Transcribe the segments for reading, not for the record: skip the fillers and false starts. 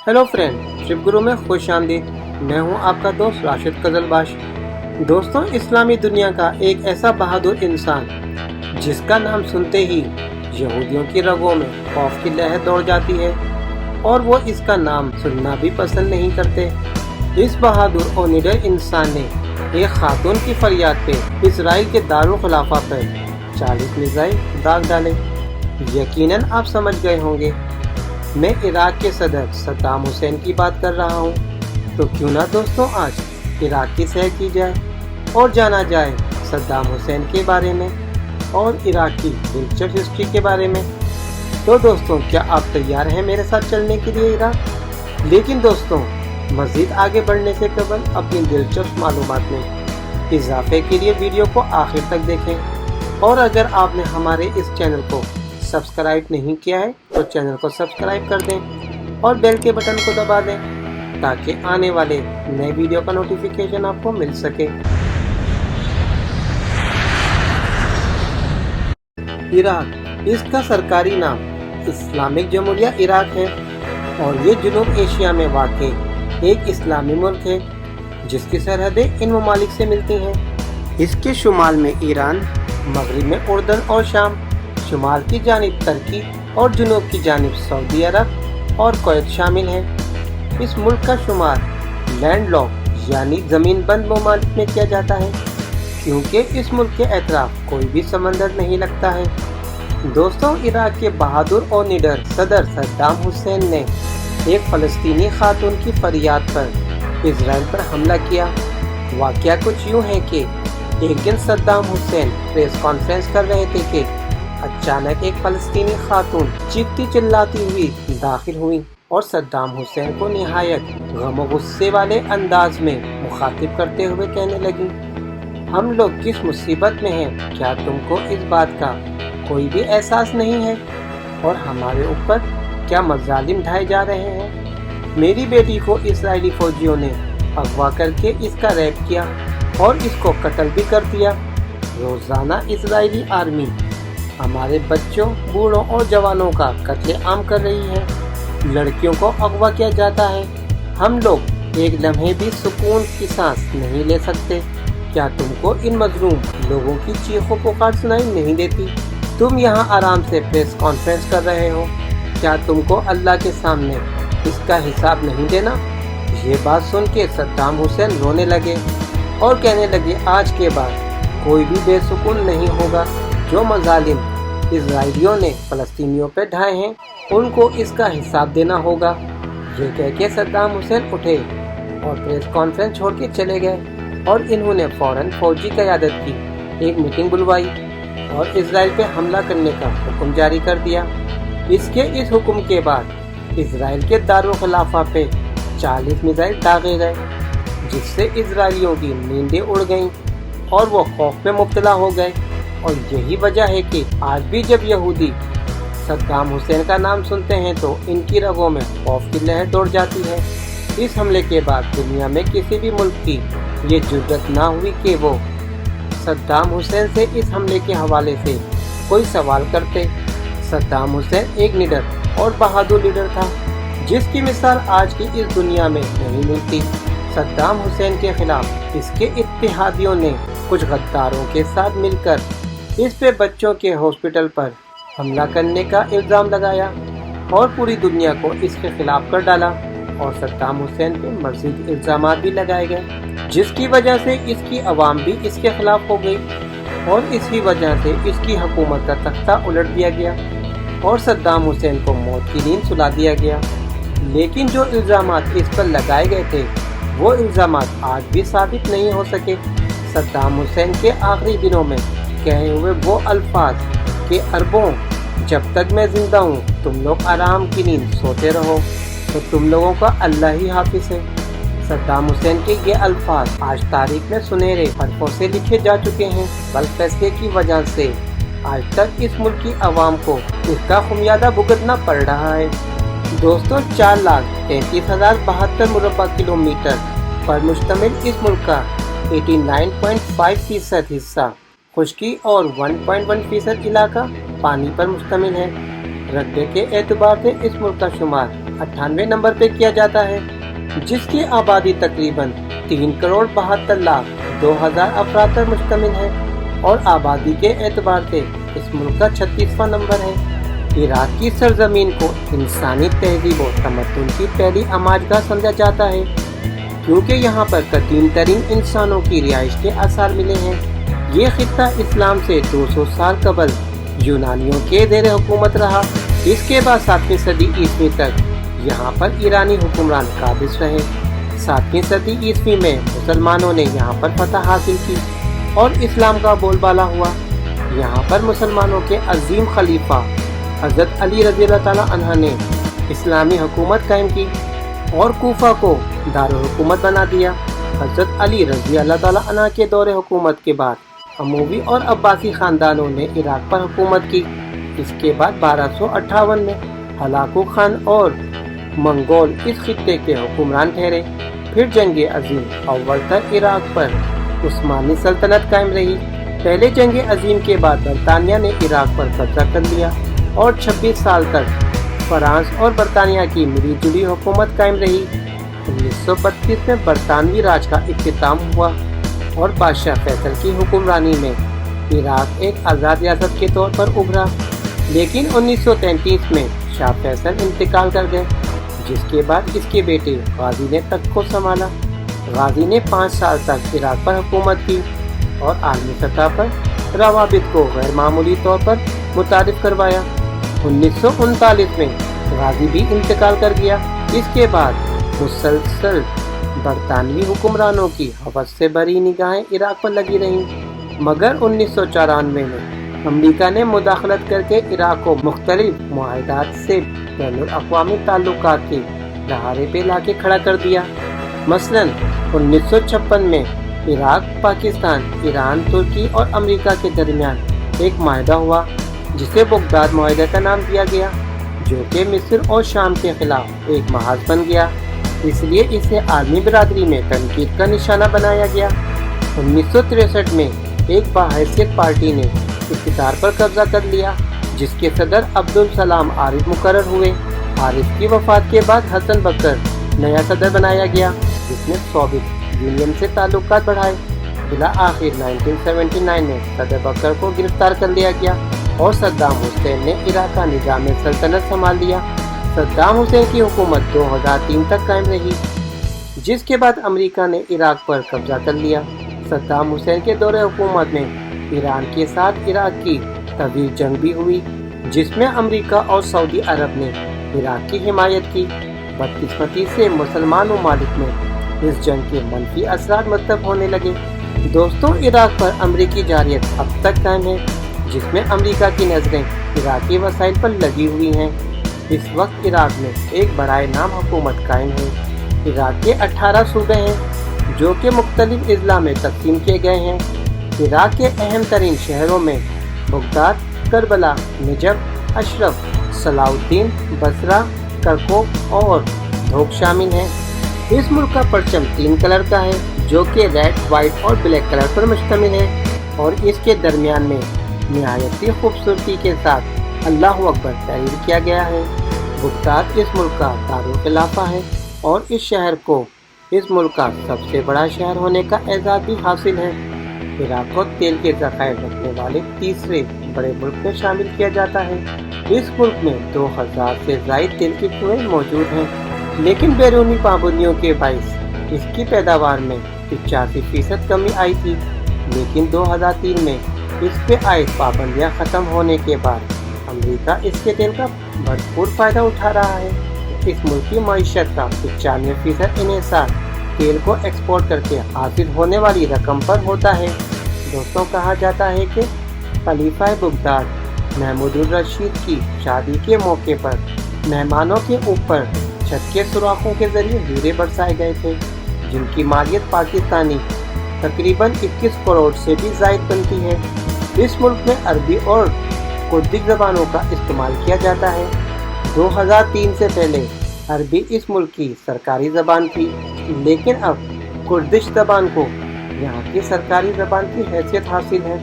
Hello friend, Shiv गुरु में खुश आमदीद। मैं हूं आपका दोस्त राशिद कजलबाश। दोस्तों, इस्लामी दुनिया का एक ऐसा बहादुर इंसान जिसका नाम सुनते ही यहूदियों की रगों में खौफ की लहर दौड़ जाती है और वो इसका नाम सुनना भी पसंद नहीं करते। इस बहादुर और निडर इंसान ने एक खातून की फरियाद पे इजराइल के दारुल खिलाफा पर 40 मिसाइल दाग डाले। यकीनन आप समझ गए होंगे मैं इराक के सदर सद्दाम हुसैन की बात कर रहा हूँ। तो क्यों ना दोस्तों आज इराक की सैर की जाए और जाना जाए सद्दाम हुसैन के बारे में और इराक की दिलचस्प हिस्ट्री के बारे में। तो दोस्तों, क्या आप तैयार हैं मेरे साथ चलने के लिए इराक? लेकिन दोस्तों, मज़ीद आगे बढ़ने से कबल अपनी दिलचस्प मालूमात में इजाफे के लिए वीडियो को आखिर तक देखें। और अगर आपने हमारे इस चैनल को सब्सक्राइब नहीं किया है तो चैनल को सब्सक्राइब कर दें और बेल के बटन को दबा दें ताकि आने वाले नए वीडियो का नोटिफिकेशन आपको मिल सके। इराक, इसका सरकारी नाम इस्लामिक जमहूरिया इराक है और ये जनूब एशिया में वाक़ई एक इस्लामी मुल्क है जिसकी सरहदें इन ममालिक से मिलती हैं। इसके शुमाल में ईरान, मगरिब में उर्दन और शाम, शुमाल की जानिब तुर्की और जुनूब की जानिब सऊदी अरब और कुवैत शामिल है। इस मुल्क का शुमार लैंड लॉक यानी ज़मीन बंद ममालिक में किया जाता है क्योंकि इस मुल्क के एतराफ कोई भी समंदर नहीं लगता है। दोस्तों, इराक के बहादुर और निडर सदर सद्दाम हुसैन ने एक फ़लस्तीनी खातून की फरियाद पर इजराइल पर हमला किया। वाक़या कुछ यूँ है कि एक दिन सद्दाम हुसैन प्रेस कॉन्फ्रेंस कर रहे थे कि अचानक एक फ़लस्तीनी खातून चीखती चिल्लाती हुई दाखिल हुई और सद्दाम हुसैन को निहायत गम और गुस्से वाले अंदाज में मुखातिब करते हुए कहने लगी, हम लोग किस मुसीबत में हैं, क्या तुमको इस बात का कोई भी एहसास नहीं है? और हमारे ऊपर क्या मज़ालिम ढाए जा रहे हैं? मेरी बेटी को इस्राएली फौजियों ने अगवा करके इसका रेप किया और इसको कत्ल भी कर दिया। रोज़ाना इस्राएली आर्मी हमारे बच्चों, बूढ़ों और जवानों का कत्ले आम कर रही है। लड़कियों को अगवा किया जाता है। हम लोग एक लम्हे भी सुकून की सांस नहीं ले सकते। क्या तुमको इन मजलूम लोगों की चीखों पुकार सुनाई नहीं देती? तुम यहाँ आराम से प्रेस कॉन्फ्रेंस कर रहे हो। क्या तुमको अल्लाह के सामने इसका हिसाब नहीं देना? ये बात सुन के सद्दाम हुसैन रोने लगे और कहने लगे, आज के बाद कोई भी बेसुकून नहीं होगा। जो मज़ालिम इजराइलियों ने फ़लस्तीनियों पर ढाए हैं उनको इसका हिसाब देना होगा। ये कह के सद्दाम हुसैन उठे और प्रेस कॉन्फ्रेंस छोड़ के चले गए और इन्होंने फ़ौरन फौजी क़यादत की एक मीटिंग बुलवाई और इजराइल पे हमला करने का हुक्म जारी कर दिया। इसके इस हुक्म के बाद इजराइल के दारुल खिलाफा पे 40 मिसाइल दागे गए जिससे इजराइलियों की नींदें उड़ गईं और वो खौफ में मुब्तला हो गए। और यही वजह है कि आज भी जब यहूदी सद्दाम हुसैन का नाम सुनते हैं तो इनकी रगों में खौफ की लहर दौड़ जाती है। इस हमले के बाद दुनिया में किसी भी मुल्क की ये जुर्रत ना हुई कि वो सद्दाम हुसैन से इस हमले के हवाले से कोई सवाल करते। सद्दाम हुसैन एक निडर और बहादुर लीडर था जिसकी मिसाल आज की इस दुनिया में नहीं मिलती। सद्दाम हुसैन के खिलाफ इसके इत्तेहादियों ने कुछ गद्दारों के साथ मिलकर इस पे बच्चों के हॉस्पिटल पर हमला करने का इल्ज़ाम लगाया और पूरी दुनिया को इसके खिलाफ कर डाला और सद्दाम हुसैन पे मज़ीद इल्ज़ामात भी लगाए गए जिसकी वजह से इसकी आवाम भी इसके खिलाफ हो गई और इसी वजह से इसकी हुकूमत का तख्ता उलट दिया गया और सद्दाम हुसैन को मौत की नींद सुला दिया गया। लेकिन जो इल्ज़ामात इस पर लगाए गए थे वो इल्ज़ामात आज भी साबित नहीं हो सके। सद्दाम हुसैन के आखिरी दिनों में कहे हुए वो अल्फाज कि अरबों, जब तक मैं जिंदा हूँ तुम लोग आराम की नींद सोते रहो, तो तुम लोगों का अल्लाह ही हाफिज है। सद्दाम हुसैन के ये अल्फाज आज तारीख में सुनहरे हरफों से लिखे जा चुके हैं। बल फैसले की वजह से आज तक इस मुल्क की आवाम को इसका खुमियादा भुगतना पड़ रहा है। दोस्तों, 4,33,072 मुरब्बा किलोमीटर पर मुश्तमिल इस मुल्क का 89.5% हिस्सा खुश्की और 1.1% इलाका पानी पर मुश्तमिल है। रकबे के एतबार से इस मुल्क का शुमार 98 नंबर पे किया जाता है, जिसकी आबादी तकरीबन 3,72,02,000 अफराद पर मुश्तमिल है और आबादी के एतबार से इस मुल्क का 36वां नंबर है। इराक की सरजमीन को इंसानी तहजीब और तमद्दुन की पहली आमाजगाह समझा जाता है, क्योंकि यहाँ पर कदीम तरीन इंसानों की रिहाइश के आसार मिले हैं। ये खित्ता इस्लाम से 200 साल कबल यूनानियों के ज़ेर हुकूमत रहा। इसके बाद 7वीं सदी ईस्वी तक यहाँ पर ईरानी हुक्मरान काबिज रहे। 7वीं सदी ईस्वी में मुसलमानों ने यहाँ पर फतह हासिल की और इस्लाम का बोलबाला हुआ। यहाँ पर मुसलमानों के अजीम खलीफा हज़रत अली रज़ी अल्लाह ताला अन्हा ने इस्लामी हुकूमत कायम की और कूफा को दारुल हुकूमत बना दिया। हज़रत अली रज़ी अल्लाह ताला अन्हा के दौरे हुकूमत के बाद अमवी और अब्बासी ख़ानदानों ने इराक पर हुकूमत की। इसके बाद 1258 में हलाकू खान और मंगोल इस खित्ते के हुक्मरान ठहरे। फिर जंग अजीम अव्वल तक इराक पर उस्मानी सल्तनत कायम रही। पहले जंग अजीम के बाद बरतानिया ने इराक पर कब्जा कर लिया और 26 साल तक फ्रांस और बरतानिया की मिली जुली हुकूमत कायम रही। 1932 में बरतानवी राज का इख्तिताम हुआ और बादशाह फैसल की हुक्मरानी में इराक एक आज़ाद रियासत के तौर पर उभरा। लेकिन 1933 में शाह फैसल इंतकाल कर गए, जिसके बाद इसके बेटे गाजी ने तख्त को संभाला। गाजी ने 5 साल तक इराक पर हुकूमत की और आलमी सतह पर रवाबित को गैर मामूली तौर पर मुतारिफ करवाया। 1939 में गाजी भी इंतकाल कर गया। इसके बाद मुसलसल बरतानवी हुक्मरानों की हवस से भरी निगाहें इराक पर लगी रहीं, मगर 1994 में अमेरिका ने मुदाखलत करके इराक को मुख्तलिफ मुआहदात से बैनुल-अक़वामी ताल्लुकात के सहारे पे लाके खड़ा कर दिया। मसलन 1956 में इराक, पाकिस्तान, ईरान, तुर्की और अमेरिका के दरमियान एक माहदा हुआ, जिसे बगदाद माहदा का नाम दिया गया, जो कि मिस्र और शाम के खिलाफ एक महाज बन गया। इसलिए इसे आलमी बिरादरी में तनकीद का निशाना बनाया गया। 1963 में एक बाहैसियत पार्टी ने इख्तियार पर कब्जा कर लिया, जिसके सदर अब्दुल सलाम आरिफ मुकर्रर हुए। आरिफ की वफात के बाद हसन बकर नया सदर बनाया गया, जिसने सोवियत यूनियन से ताल्लुकात बढ़ाए। बिला आखिर 1979 में सदर बकर को गिरफ्तार कर लिया गया और सद्दाम हुसैन ने इराक का निज़ाम सल्तनत संभाल लिया। सद्दाम हुसैन की हुकूमत 2003 तक कायम रही, जिसके बाद अमेरिका ने इराक पर कब्जा कर लिया। सद्दाम हुसैन के दौरे हुकूमत में ईरान के साथ इराक की तवील जंग भी हुई, जिसमें अमेरिका और सऊदी अरब ने इराक की हिमायत की। बदकिस्मती से मुसलमान ममालिक में इस जंग के मनफी असरात मरतब होने लगे। दोस्तों, इराक पर अमेरिकी जारियत अब तक कायम है, जिसमें अमेरिका की नज़रें इराकी वसाइल पर लगी हुई हैं। इस वक्त इराक में एक बराए नाम हुकूमत कायम है। इराक के 18 सूबे हैं, जो कि मुख्तलिफ अजला में तकसीम किए गए हैं। इराक के अहम तरीन शहरों में Baghdad, Karbala, Najaf, Ashraf, Salahuddin, Basra, Kirkuk और धोक शामिल हैं। इस मुल्क का परचम 3 कलर का है, जो कि रेड, वाइट और ब्लैक कलर पर मुश्तमिल है और इसके दरमियान में निहायती खूबसूरती के साथ अल्लाहु अकबर तहरीर किया गया है। बगदाद इस मुल्क का दारुल खिलाफा है और इस शहर को इस मुल्क का सबसे बड़ा शहर होने का एजाज़ भी हासिल है। इराक को तेल के ज़खायर रखने वाले तीसरे बड़े मुल्क में शामिल किया जाता है। इस मुल्क में 2000 से ज़ायद तेल की कुएं मौजूद हैं, लेकिन बैरूनी पाबंदियों के बाइस इसकी पैदावार में 85% कमी आई थी। लेकिन 2003 में इस पे आयद पाबंदियाँ ख़त्म होने के बाद अमेरिका इसके तेल का भरपूर फ़ायदा उठा रहा है। इस मुल्क की मईशत का 95% इन्हिसार तेल को एक्सपोर्ट करके हासिल होने वाली रकम पर होता है। दोस्तों, कहा जाता है कि खलीफा बगदाद महमूदुर रशीद की शादी के मौके पर मेहमानों के ऊपर छत के सुराखों के जरिए हीरे बरसाए गए थे, जिनकी मालियत पाकिस्तानी तकरीबन 21 करोड़ से भी ज़ायद बनती है। इस मुल्क में अरबी और कुर्दिश ज़बानों का इस्तेमाल किया जाता है। 2003 से पहले अरबी इस मुल्क की सरकारी ज़बान थी, लेकिन अब कुर्दिश ज़बान को यहाँ की सरकारी ज़बान की हैसियत हासिल है।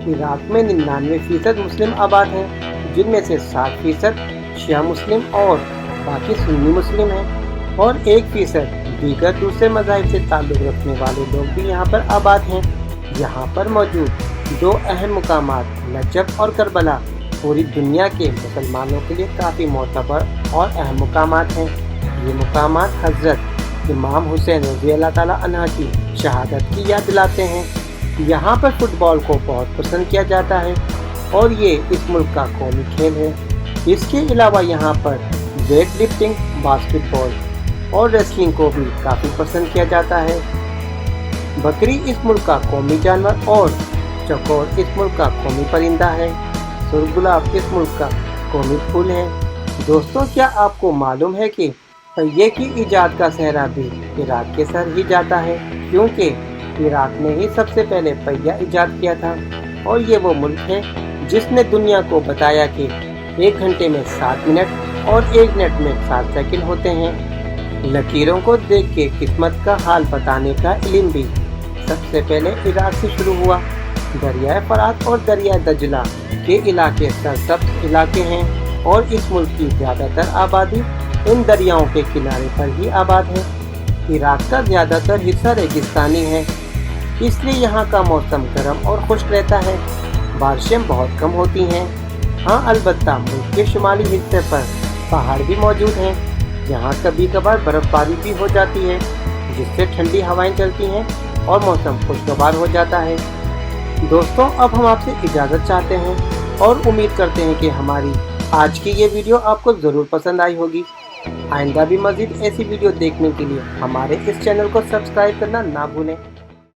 इराक में 99% मुस्लिम आबाद हैं, जिनमें से 60% शिया मुस्लिम और बाकी सुन्नी मुस्लिम हैं और 1% दीगर दूसरे मज़ाहिब से ताल्लुक़ रखने वाले लोग भी यहाँ पर आबाद हैं। यहाँ पर मौजूद 2 अहम मुकामात नजफ और करबला पूरी दुनिया के मुसलमानों के लिए काफ़ी मोतबर और अहम मुकामात हैं। ये मुकामात हज़रत इमाम हुसैन रज़ी अल्लाह ताला अन्हा की शहादत की याद दिलाते हैं। यहाँ पर फुटबॉल को बहुत पसंद किया जाता है और ये इस मुल्क का कौमी खेल है। इसके अलावा यहाँ पर वेट लिफ्टिंग, बास्केटबॉल और रेसलिंग को भी काफ़ी पसंद किया जाता है। बकरी इस मुल्क का कौमी जानवर और चकोर इस मुल्क का कौमी परिंदा है। सुरगुलाब इस मुल्क का कौमी फूल है। दोस्तों, क्या आपको मालूम है कि पहिए की इजाद का सेहरा भी इराक के सर ही जाता है, क्योंकि इराक ने ही सबसे पहले पहिया इजाद किया था और ये वो मुल्क है जिसने दुनिया को बताया कि 1 घंटे में 7 मिनट और 1 मिनट में 7 सेकंड होते हैं। लकीरों को देख के किस्मत का हाल बताने का इल्म भी सबसे पहले इराक से शुरू हुआ। दरियाए फरात और दरिया दजला के इलाके सरसब्ज इलाके हैं और इस मुल्क की ज़्यादातर आबादी इन दरियाओं के किनारे पर ही आबाद है। इराक का ज़्यादातर हिस्सा रेगिस्तानी है, इसलिए यहाँ का मौसम गर्म और खुश्क रहता है। बारिशें बहुत कम होती हैं। हाँ, अलबत्ता मुल्क के शुमाली हिस्से पर पहाड़ भी मौजूद हैं, जहाँ कभी कभार बर्फबारी भी हो जाती है, जिससे ठंडी हवाएं चलती हैं और मौसम खुशगवार हो जाता है। दोस्तों, अब हम आपसे इजाज़त चाहते हैं और उम्मीद करते हैं कि हमारी आज की ये वीडियो आपको ज़रूर पसंद आई होगी। आइंदा भी मज़ीद ऐसी वीडियो देखने के लिए हमारे इस चैनल को सब्सक्राइब करना ना भूलें।